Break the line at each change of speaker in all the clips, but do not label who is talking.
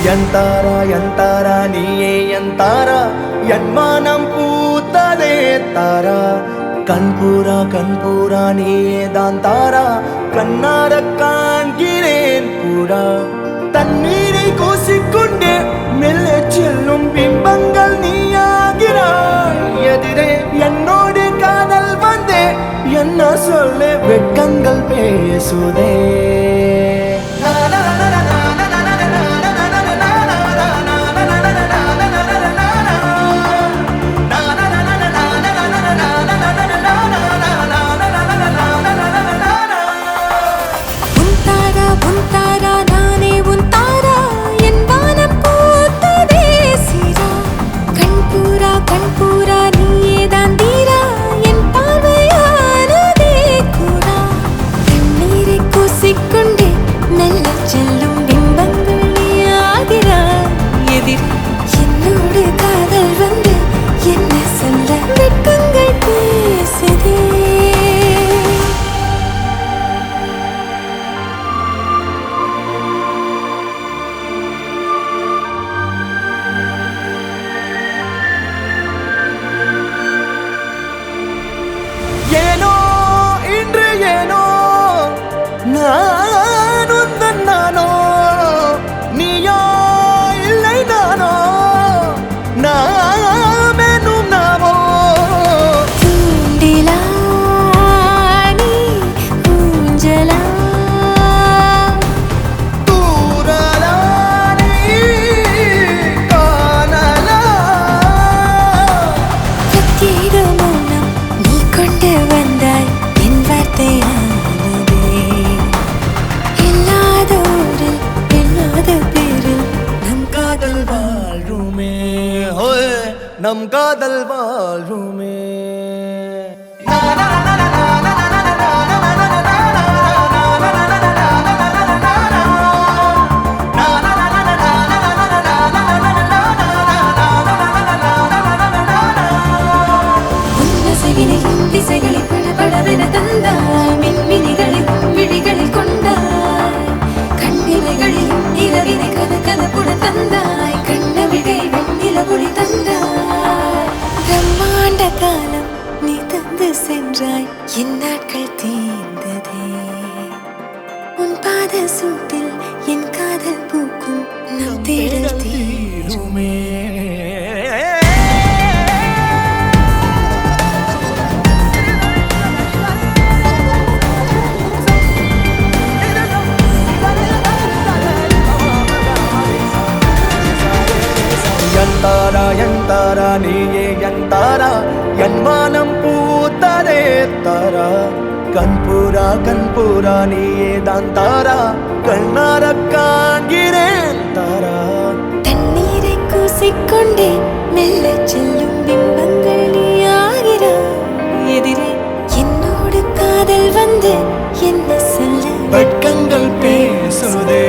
ಎಂತಾರಾ ಎಂತಾರಾ ನೀಯೇ ಎಂತಾರಾ ಎನ್ಮಾನಂ பூத்ததே தாரா கண்பூரா நீயே தான் தாரா கண்ணார காண்கிறேன் கூடா தண்ணீரை கூசிக்கொண்டே மெல்ல செல்லும் பிம்பங்கள் நீயாகிறாய் எதிரே என்னோடு காதல் வந்தே என்ன சொல்ல வெட்கங்கள் பேசுதே நம் காதல் வாழ்வுமே
திசைகளில் படபடவென தந்தாய் மின்மினிகளில் விழிகளில் கொண்டாய் கண்ணிமைகளில் இரவினை கதகதப்புட தந்தாய் கண்ணவிழை வெண்ணில ஒளி தந்தாய் பிரம்மாண்ட காலம் நீ தந்து சென்றாய் என் நாட்கள் தீர்ந்ததே உன் பாத சூட்டில் என் காதல் பூக்கும் நம் தேடல் தீருமே
ಎಂತಾರಾ ಎಂತಾರಾ ನೀಯೇ ಎಂತಾರಾ ಎನ್ಮಾನಂ பூத்ததே தாரா கண்பூரா நீயே தான் தாரா கண்ணார காண்கிறேன் தாரா
தண்ணீரை கூசிக்கொண்டே மெல்ல செல்லும் பிம்பங்கள் நீயாகிறாய் எதிரே என்னோடு காதல் வந்து என்ன சொல்ல
வெட்கங்கள் பேசுதே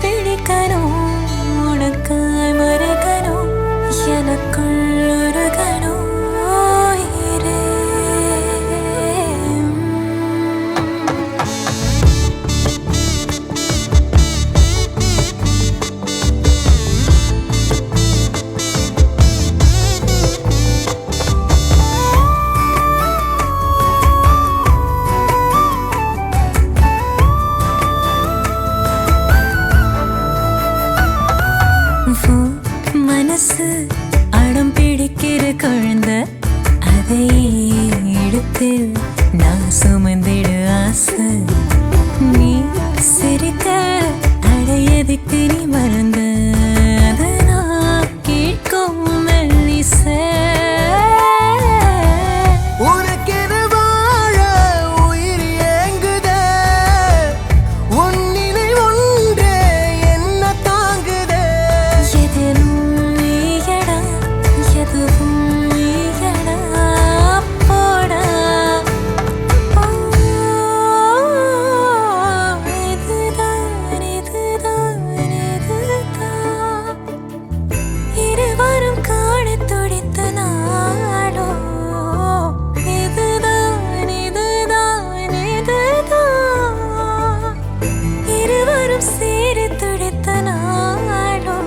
பிடிக்கணும் உனக்காய் மறக்கணும் எனக்குள் உருகணும் உயிரே. மனசு அடம் பிடிக்கிற குழந்தை அதை எடுத்து நான் சுமந்திடு ஆசை. நீ சிரிக்க அடையதுக்கு நீ மறந்த அதை நான் கேட்கும் மெல்லிசை.
உனக்கென வாழ உயிர் ஏங்குதே, உன் நிலை ஒன்றே என்ன தாங்குதே.
எதுவும் நீயடா எதுவும் நீயடா போடா. இதுதான் இதுதான் இதுதான் இருவரும் காண துடித்த நாளோ. இதுதான் இதுதான் இதுதான் இருவரும் சேர துடித்த நாளோ.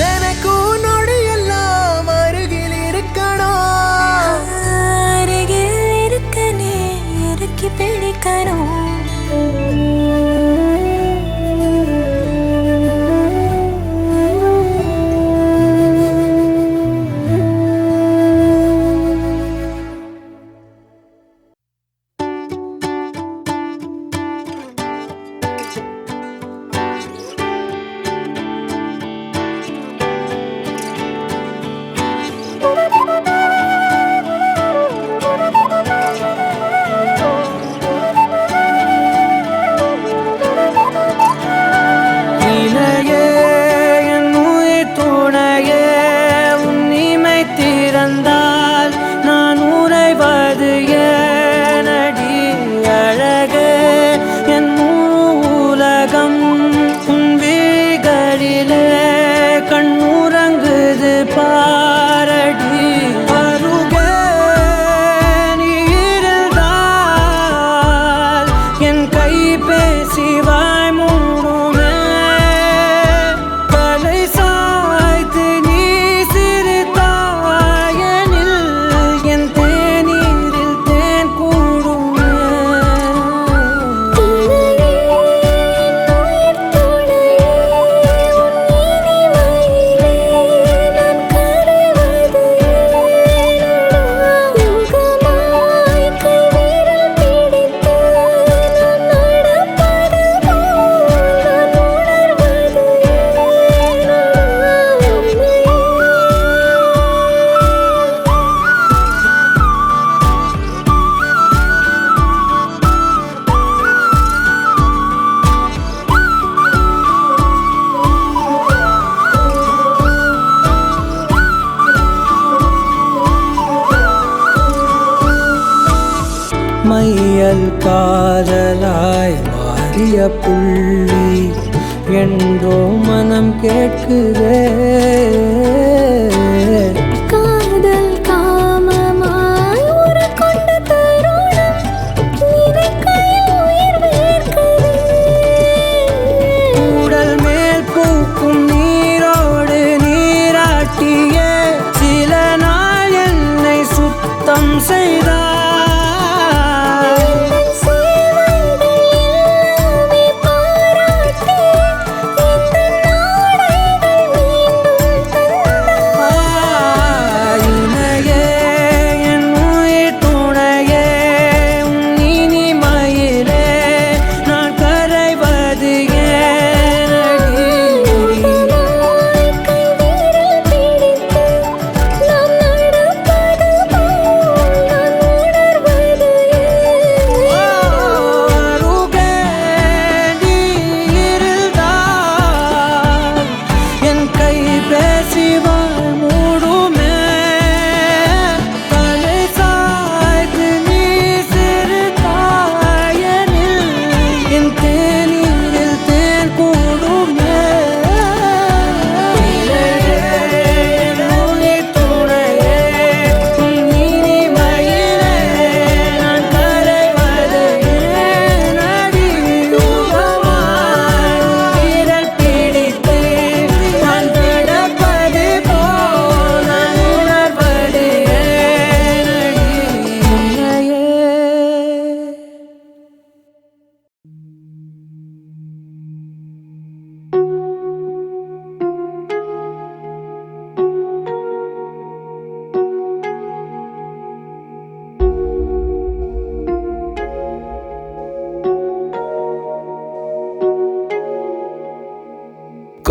எனக்கு நொடியெல்லாம் அருகில் இருக்கணும்,
அருகில் இருக்க நீ இறுக்கி பிடிக்கணும்.
இணையே என் உயிர் துணையே, உன் இமை திறந்தால் நான் உறைவது ஏனடி அழகே. என் உலகம் உன் விழிகளிலே கண்ணுறங்குது பாரடி. அருகே நீ இருந்தால் என் கை பேசி வாய் மூடுமே. தலை சாய்த்து நீ சிரித்தாயனில் என் தேநீரில் தேன் கூடுமே. மையல் காதலாய் மாறிய புள்ளி என்றோ மனம் கேட்குதே.
காதல் காமமாய் உருக்கொண்ட தருணம் நினைக்கையில் உயிர் வேர்க்குதே.
உடல் மேல் பூக்கும் நீரோடு நீராட்டியே சில நாள் என்னை சுத்தம் செய்தார்.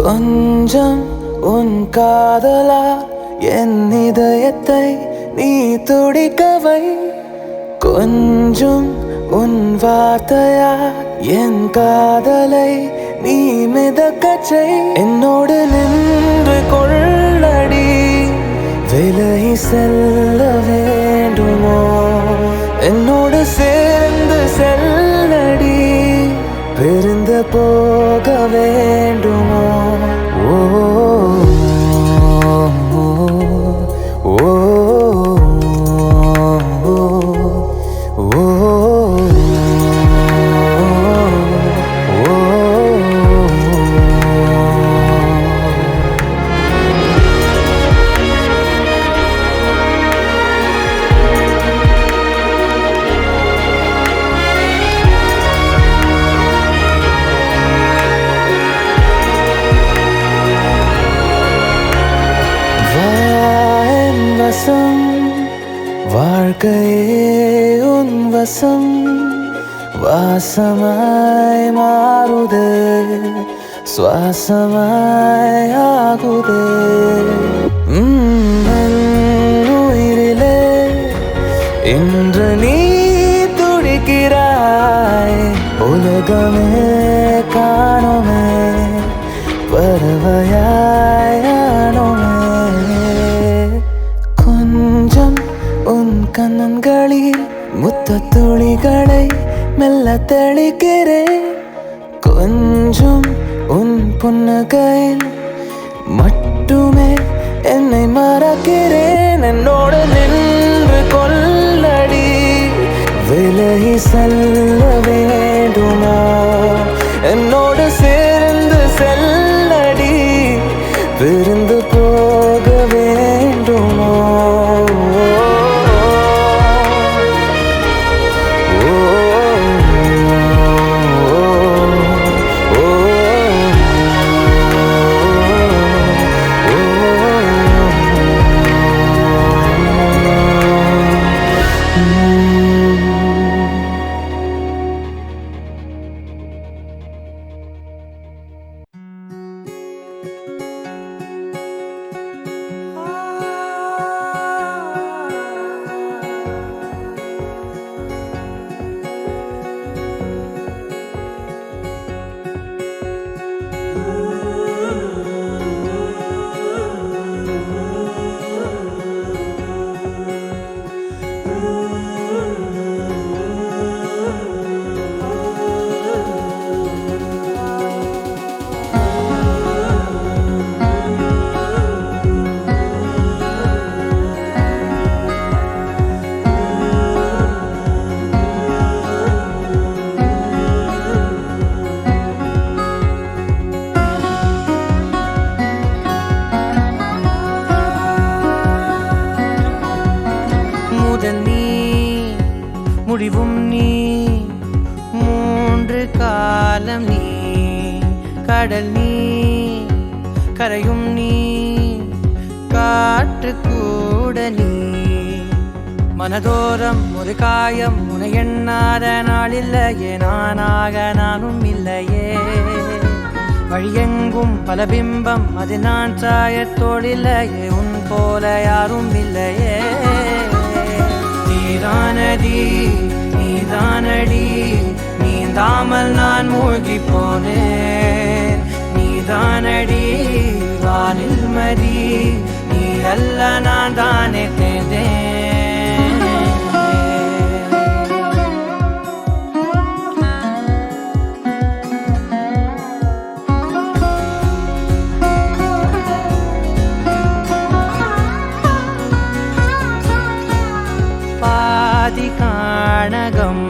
கொஞ்சம் உன் காதலா என் இதயத்தை நீ துடிக்கவை. கொஞ்சம் உன் வார்த்தையா என் காதலை நீ மிதக்கச்சை. என்னோடு நின்று கொள்ளடி, விலகி செல்ல வேண்டுமோ? என்னோடு சேர்ந்து செல்லடி, பிரிந்து போக வேண்டுமோ? ஓ ஓ ஓ வாழ்க்கையே உன் வசம், வாசமாய் மாறுதே, சுவாசமாய் ஆகுதே. உயிரிலே இன்று நீ துடிக்கிறாய், உலகமே காணுமே, பறவையானோமே. கொஞ்சம் உன் கண்ணன்களில் முத்த துளிகளை மெல்ல தெளிக்கிறேன். கொஞ்சம் உன் புன்னகையில் மட்டுமே என்னை மறக்கிறேன். என்னோடு நின்று கொள்ளடி, விலகி செல்ல வேண்டுமோ? என்னோடு சேர்ந்து செல்லடி, பிரிந்து போக வேண்டுமோ? முடிவும் நீ, மூன்று காலம் நீ, கடல் நீ, கரையும் நீ, காற்று கூட நீ. மனதோரம் ஒரு காயம், உனை எண்ணாத நாள் இல்லையே, நானாக நானும் இல்லையே. வழியெங்கும் பல பிம்பம், அது நான் சாயத்தோடில்லையே, உன் போல யாரும் இல்லையே. நீதானடி நீதானடி, நீந்தாமல் நான் மூழ்கி போனேன். நீதானடி வானில் மதி, நீ அல்ல நான் தானே தேர்ந்தேன். பாதி காணகம்,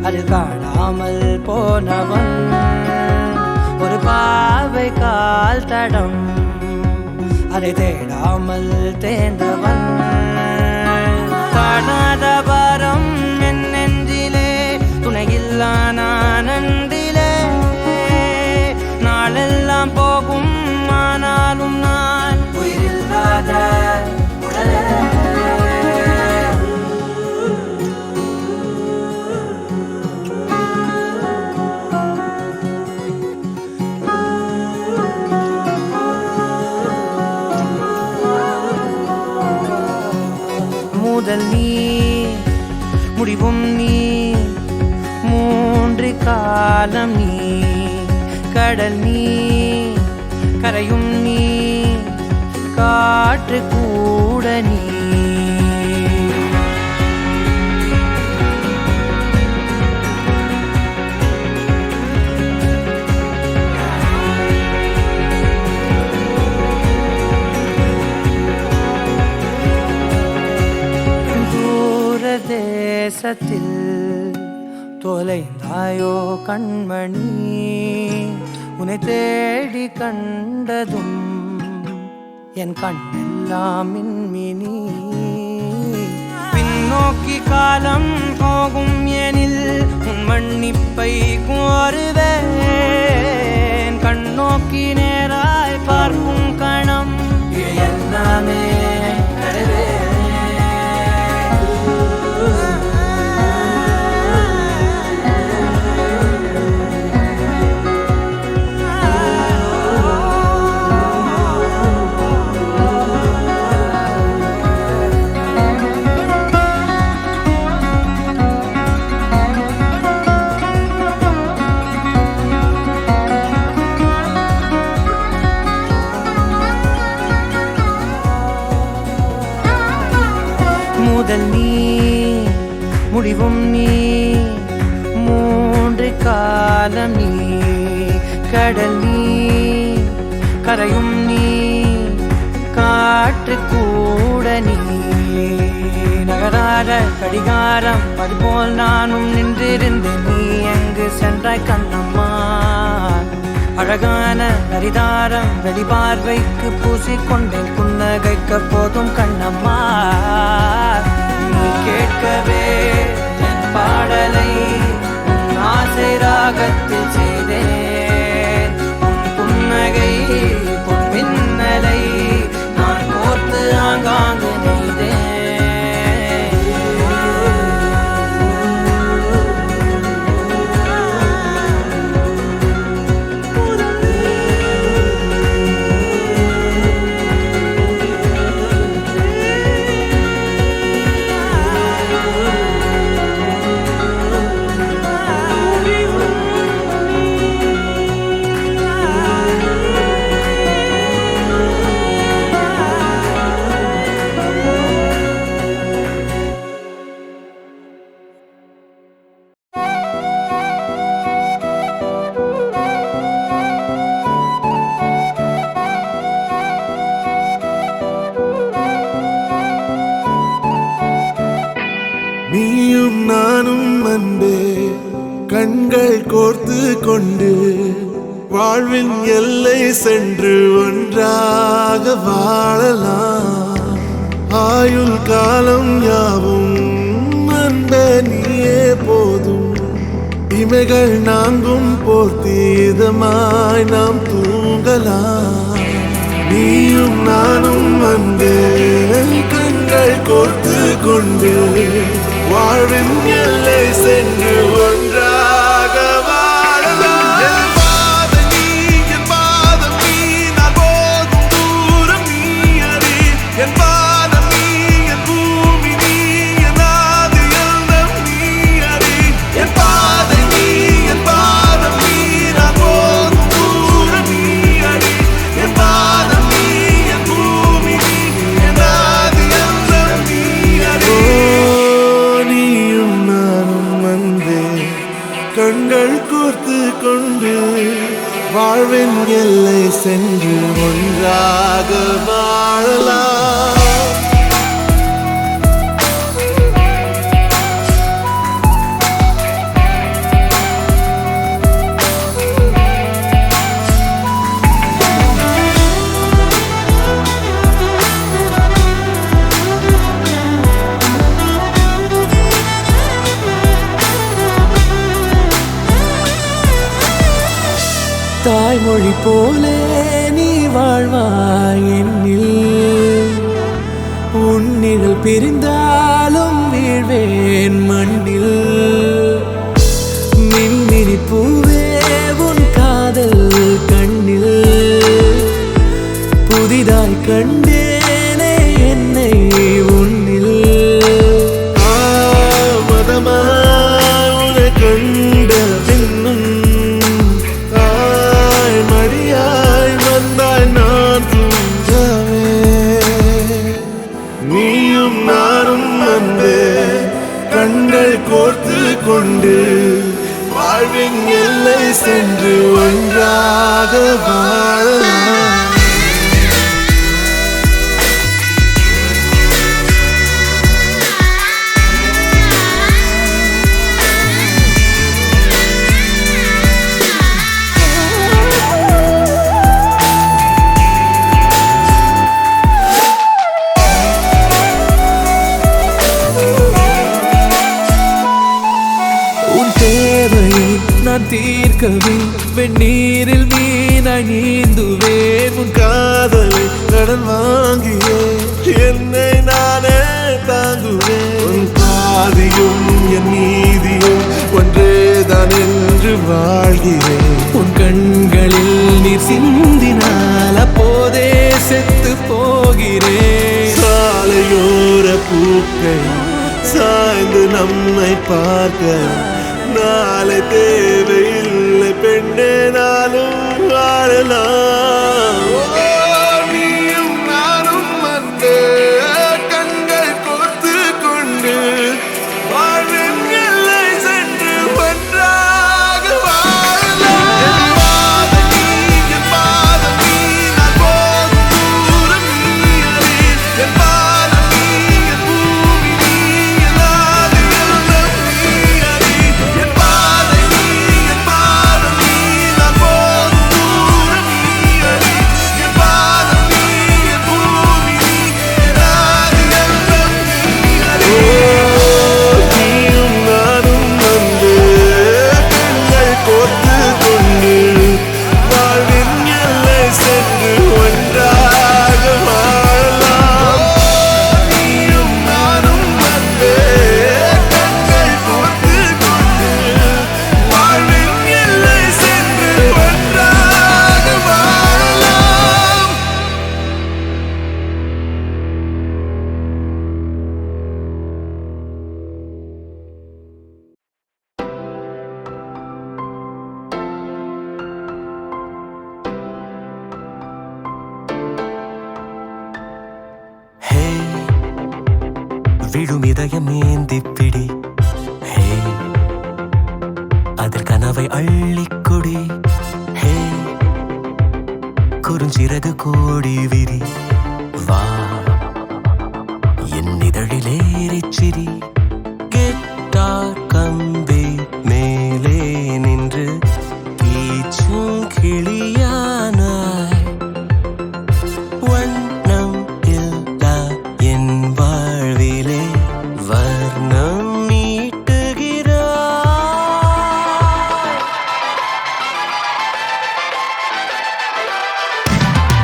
அது காணாமல் போனவன், ஒரு பாவை கால் தடம், அதை தேடாமல் தேர்ந்தவன். காணாத பாரம் என் நெஞ்சிலே, துணையில்லா நான் அன்றிலே. நாளெல்லாம் போகும், ஆனாலும் நான் உயிரில்லாத உடலே. முடிவும் நீ மூன்று காலம் நீ கடல் நீ கரையும் நீ காற்று கூட நீ தேசத்தில் தொலைந்தாயோ கண்மணி உன்னை தேடி கண்டதும் என் கண்ணெல்லாம் மின்மினி பின்னோக்கி காலம் போகும் எனில் உன் மன்னிப்பை கோருவேன் கண்ணோக்கி நேராய் பார்க்கும் கணம் எல்லாமே முதல் நீ முடிவும் நீ மூன்று காலம் நீ கடல் நீ கரையும் நீ காற்று கூட நீ நகராத கடிகாரம் அதுபோல் நானும் நின்றிருந்தேன் நீ எங்கு சென்றாய் கண்ணம்மா அழகான நரிதாரம் வெளிபார்வைக்கு பூசிக்கொண்டேன் புன்னகைக்க போதும் கண்ணம்மா நீ கேட்கவே என் பாடலை உன் ஆசை ராகத்தில் செய்தேன் உன் புன்னகை பொன் மின்னலை நான் கோர்த்து ஆங்காங்கு நெய்தேன்
நீயும் நானும் அன்பே கண்கள் கோர்த்து கொண்டு வாழ்வின் எல்லை சென்று ஒன்றாக வாழலாம் ஆயுள் காலம் யாவும் அன்பே நீயே போதும் இமைகள் நான்கும் போர்த்தி இதமாய் நாம் தூங்கலாம் நீயும் நானும் அன்பே கண்கள் கோர்த்து கொண்டு வாழ்வின் எல்லை சென்று ஒன்றாக வாழலாம் என் பாதம் நீ நான் போகும் தூரம் நீ அறி என் பாதம் நீ என் பூமி நீ என் ஆதி எல்லாம் நீ அறி என் பாதம் நீ நான் போகும் தூரம் நீ அறி என் பாதம் நீ என் பூமி நீ என் ஆதி எல்லாம் நீ அறி கண்கள் கோர்த்து கொண்டு வாழ்வின் எல்லை சென்று ஒன்றாக வாழலாம்
தாய்மொழி போலே நீ வாழ்வாய் என்னில் உன்னில் பிரிந்தாலும் வீழ்வேன் மண்ணில் மின்மினி பூவே உன் காதல் கண்ணில் புதிதாய் கண்டேனே என்னை உன்னில்
மதமா வாழலாம்.
உன் தேவையை நான் தீர்க்கவே வெந்நீரில் மீனாய் நீந்துவேன். உன்
காதலை கடன் வாங்கியே என்னை நானே தாங்குவேன். உன் பாதியும் என் நீதியும் ஒன்றேதான் என்று வாழ்கிறேன்.
உன் கண்களில் நீர் சிந்தினால் அப்போதே செத்து போகிறேன்.
சாலையோர பூக்கள் சாய்ந்து நம்மை பார்க்க நாளை தேவையில்லை பெண்ணே, நாளும் வாழலாம். நீயும் நானும் வந்து கண்கள் கோர்த்து கொண்டு வாழ்வின் எல்லை சென்று ஒன்றாக வாழலாம். என் பாதம் நீ, நான் போகும் தூரம் நீ அறி. என் பாதம் நீ, என் பூமி நீ, என் ஆதி எல்லாம் நீ அறி. என் பாதை நீ, என் பாதம் நீ, நான் போகும் தூரம் நீ அறி. என் பாதம் நீ, என் பூமி நீ, என் ஆதி எல்லாம் நீ அறி. நீயும் நானும் வந்து கண்கள் கோர்த்து கொண்டு வாழ்வின் எல்லை சென்று ஒன்றாக வாழலாம். நீயும் நானும் வந்து கண்கள் கோர்த்து கொண்டு வாழ்வின் எல்லை சென்று ஒன்றாக வாழலாம்.
ஹே விழும் இதயம் ஏந்தி பிடி. ஹே அதில் கனவை அள்ளிக்குடி. ஹே குறுஞ்சிறகு கோடி விரி. வா என் இதழிலேறிச்சிரி. கெட்டார் கம்பி மேலே நின்று கீச்சும் கிளியானாய். வண்ணம் இல்லா என் வாழ்விலே வர்ணம் நீட்டுகிறாய்.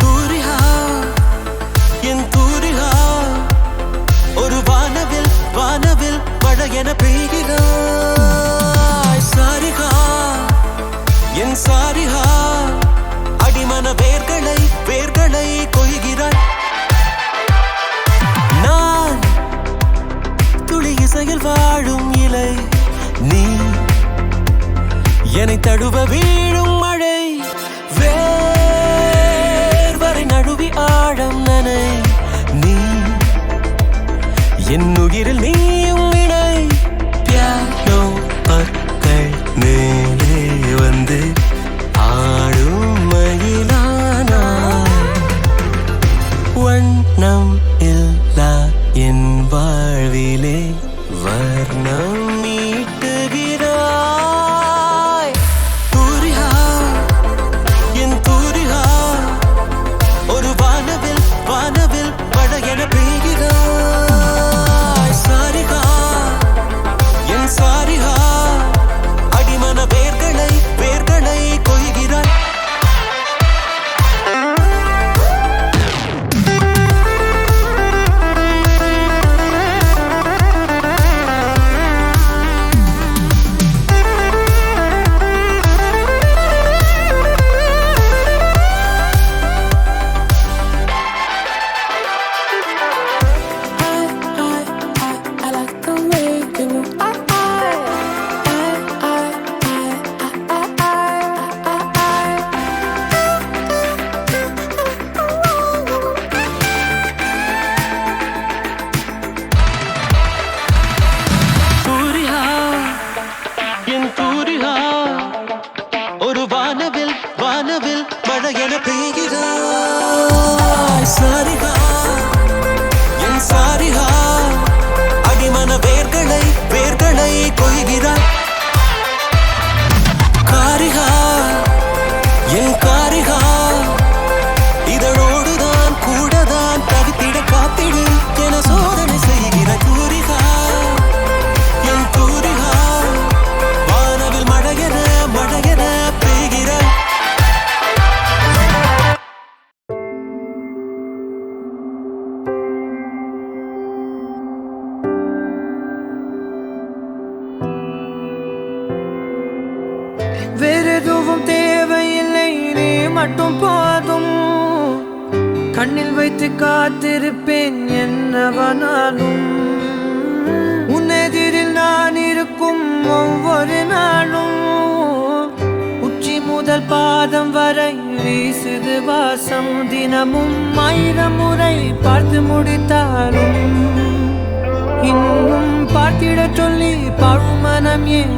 தூரிகா என் தூரிகா ஒரு வானவில் வானவில் மழை என பெய்கிறாய். சாரிகா என் சாரிகா அடிமன வேர்களை வேர்களை கொய்கிறாய். நான் துளி இசையில் வாழும் இலை. நீ என்னை தழுவ வீழும் மழை. வேர்வரை நழுவி ஆழம் நனை. நீ என் உயிரில் நீயும் இணை. பியானோ பற்கள் மேலே வந்து ஆடும் மயிலானாய். வண்ணம் இல்லா என் வாழ்விலே வர்ணம் நீட்டுகிறாய். தூரிகா என் தூரிகா ஒரு வானவில் வானவில் மழை என பெய்கிறாய். சாரிகா வானவில் மழையென பெய்கிறாய் சாரிகா என் சாரிகா அடிமன வேர்களை கொய்கிறாய் காரிகா என் காரிகா இதழோடுதான் கூடதான் தவித்திட காத்திடு என சோதனை செய்கிற கூறிகா என் கூறிகா வானவில் மழையென பெய்கிறாய்
வேறெதுவும் தேவையில்லை நீ மட்டும் போதும் கண்ணில் வைத்து காத்திருப்பேன் என்னவனாலும் உன்னெதிரில் நான் இருக்கும் ஒவ்வொரு நாளும் உச்சி முதல் பாதம் வரை வீசுது வாசம் தினமும் 1000 முறை பார்த்து முடித்தாலும் இன்னும் பார்த்திட சொல்லி பழுமனம் ஏன்